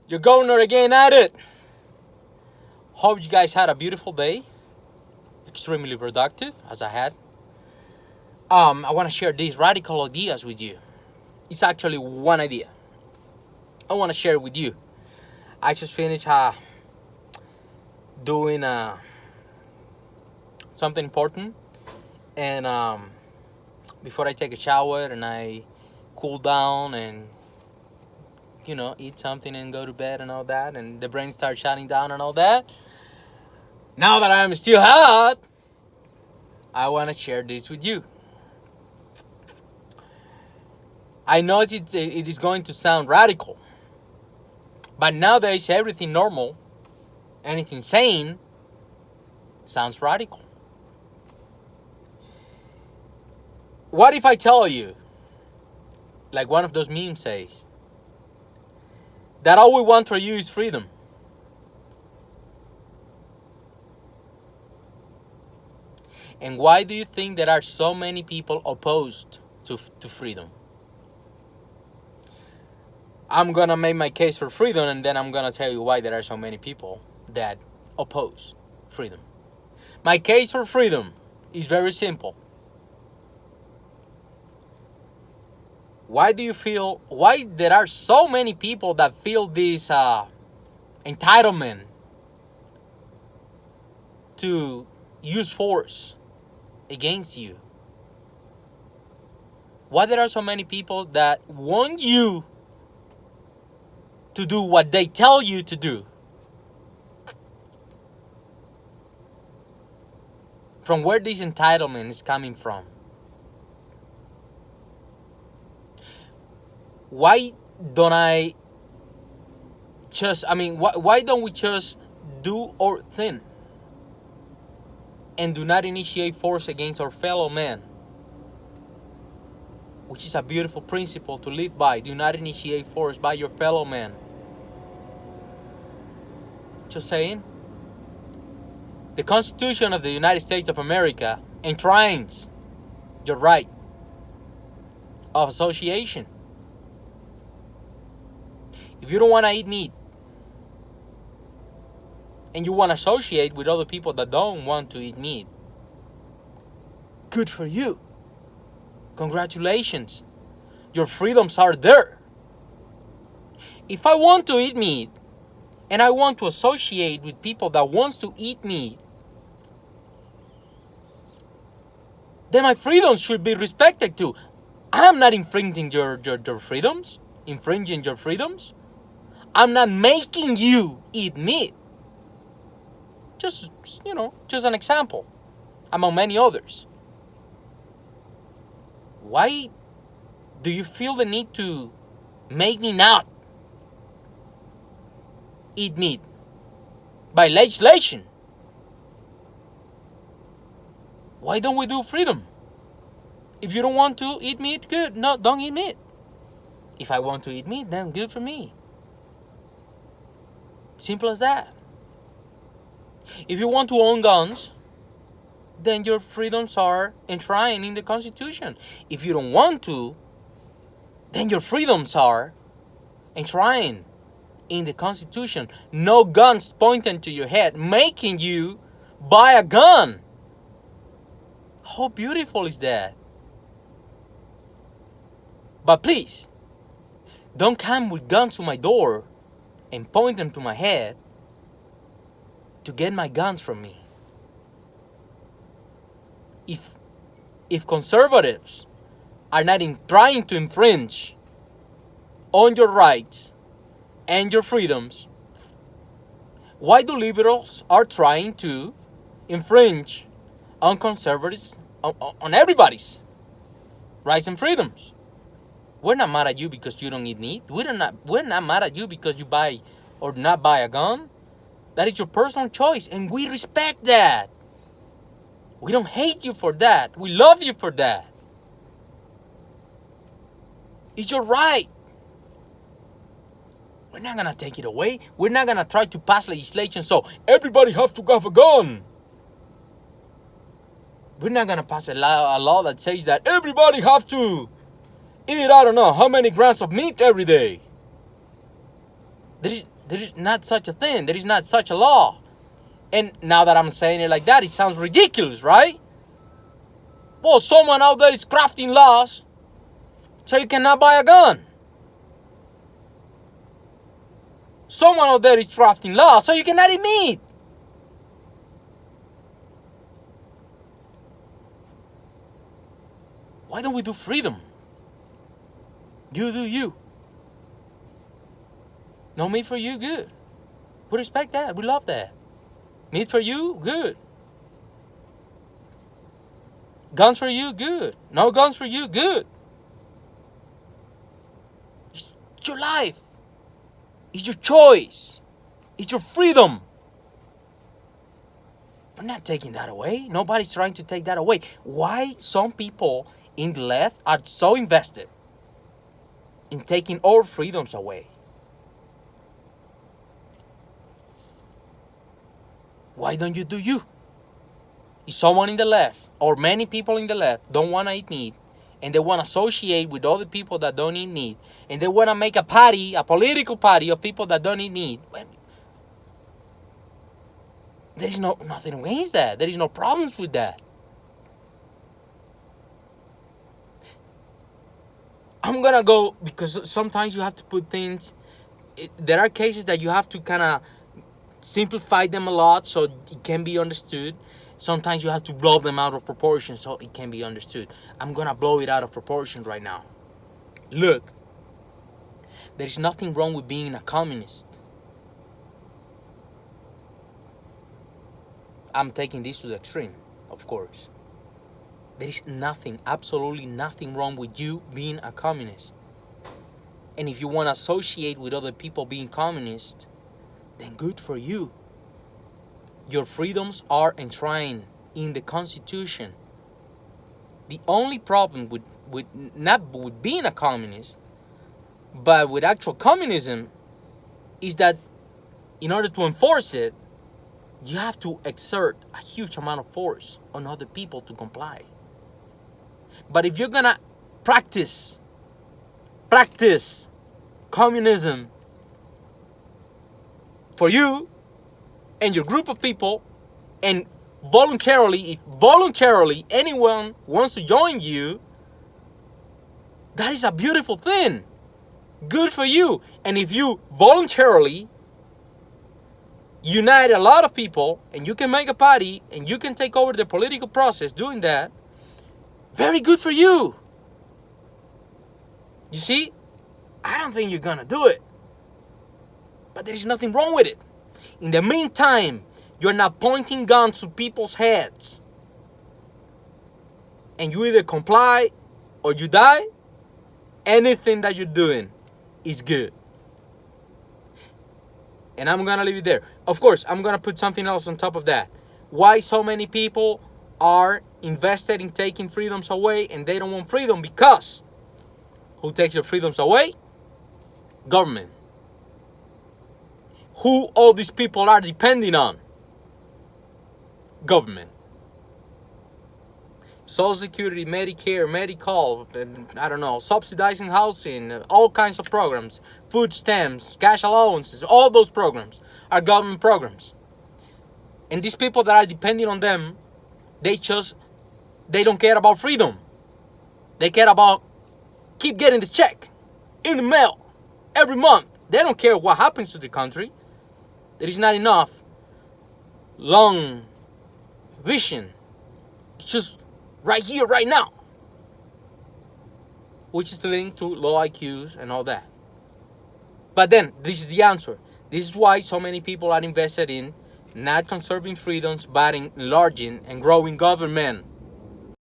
Your governor again at it. Hope you guys had a beautiful day. Extremely productive, as I had. I want to share these radical ideas with you. It's actually one idea. I want to share it with you. I just finished doing something important, and before I take a shower and I cool down and eat something and go to bed and all that, and the brain starts shutting down and all that. Now that I'm still hot, I want to share this with you. I know it is going to sound radical, but nowadays everything normal, anything sane, sounds radical. What if I tell you, like one of those memes says, that all we want for you is freedom? And why do you think there are so many people opposed to freedom? I'm gonna make my case for freedom, and then I'm gonna tell you why there are so many people that oppose freedom. My case for freedom is very simple. Why there are so many people that feel this entitlement to use force against you? Why there are so many people that want you to do what they tell you to do? From where this entitlement is coming from? Why don't we just do our thing and do not initiate force against our fellow man? Which is a beautiful principle to live by. Do not initiate force by your fellow man. Just saying. The Constitution of the United States of America enshrines your right of association. If you don't want to eat meat and you want to associate with other people that don't want to eat meat, good for you. Congratulations. Your freedoms are there. If I want to eat meat and I want to associate with people that wants to eat meat, then my freedoms should be respected too. I'm not infringing your freedoms. Infringing your freedoms. I'm not making you eat meat. Just an example among many others. Why do you feel the need to make me not eat meat by legislation? Why don't we do freedom? If you don't want to eat meat, good. No, don't eat meat. If I want to eat meat, then good for me. Simple as that. If you want to own guns, then your freedoms are enshrined in the Constitution. If you don't want to, then your freedoms are enshrined in the Constitution. No guns pointed to your head, making you buy a gun. How beautiful is that? But please, don't come with guns to my door and point them to my head to get my guns from me. If conservatives are not trying to infringe on your rights and your freedoms, why do liberals are trying to infringe on conservatives, on everybody's rights and freedoms? We're not mad at you because you don't eat meat. We're not mad at you because you buy or not buy a gun. That is your personal choice, and we respect that. We don't hate you for that. We love you for that. It's your right. We're not gonna take it away. We're not gonna try to pass legislation so everybody has to have a gun. We're not gonna pass a law that says that everybody has to eat, I don't know, how many grams of meat every day. There is not such a thing. There is not such a law. And now that I'm saying it like that, it sounds ridiculous, right? Well, someone out there is crafting laws so you cannot buy a gun. Someone out there is crafting laws so you cannot eat meat. Why don't we do freedom? You do you. No meat for you, good. We respect that. We love that. Meat for you, good. Guns for you, good. No guns for you, good. It's your life. It's your choice. It's your freedom. We're not taking that away. Nobody's trying to take that away. Why some people in the left are so invested in taking our freedoms away? Why don't you do you? If someone in the left, or many people in the left, don't want to eat meat, and they want to associate with other people that don't eat meat, and they want to make a party, a political party of people that don't eat meat, well, there is nothing against that. There is no problems with that. I'm gonna go, because sometimes you have to put things, there are cases that you have to kind of simplify them a lot so it can be understood. Sometimes you have to blow them out of proportion so it can be understood. I'm gonna blow it out of proportion right now. Look, there's nothing wrong with being a communist. I'm taking this to the extreme, of course. There is nothing, absolutely nothing wrong with you being a communist. And if you want to associate with other people being communist, then good for you. Your freedoms are enshrined in the Constitution. The only problem with not with being a communist, but with actual communism, is that in order to enforce it, you have to exert a huge amount of force on other people to comply. But if you're gonna practice communism for you and your group of people, and voluntarily anyone wants to join you, that is a beautiful thing. Good for you. And if you voluntarily unite a lot of people and you can make a party and you can take over the political process doing that, very good for you. You see, I don't think you're gonna do it, but there is nothing wrong with it. In the meantime, you're not pointing guns to people's heads, and you either comply or you die. Anything that you're doing is good. And I'm gonna leave it there. Of course, I'm gonna put something else on top of that. Why so many people are invested in taking freedoms away and they don't want freedom? Because who takes your freedoms away? Government. Who all these people are depending on? Government. Social Security, Medicare, Medical, I don't know, subsidizing housing, all kinds of programs, food stamps, cash allowances, all those programs are government programs. And these people that are depending on them, they don't care about freedom. They care about keep getting the check in the mail every month. They don't care what happens to the country. There is not enough long vision. It's just right here, right now. Which is linked to low IQs and all that. But then, this is the answer. This is why so many people are invested in not conserving freedoms, but in enlarging and growing government.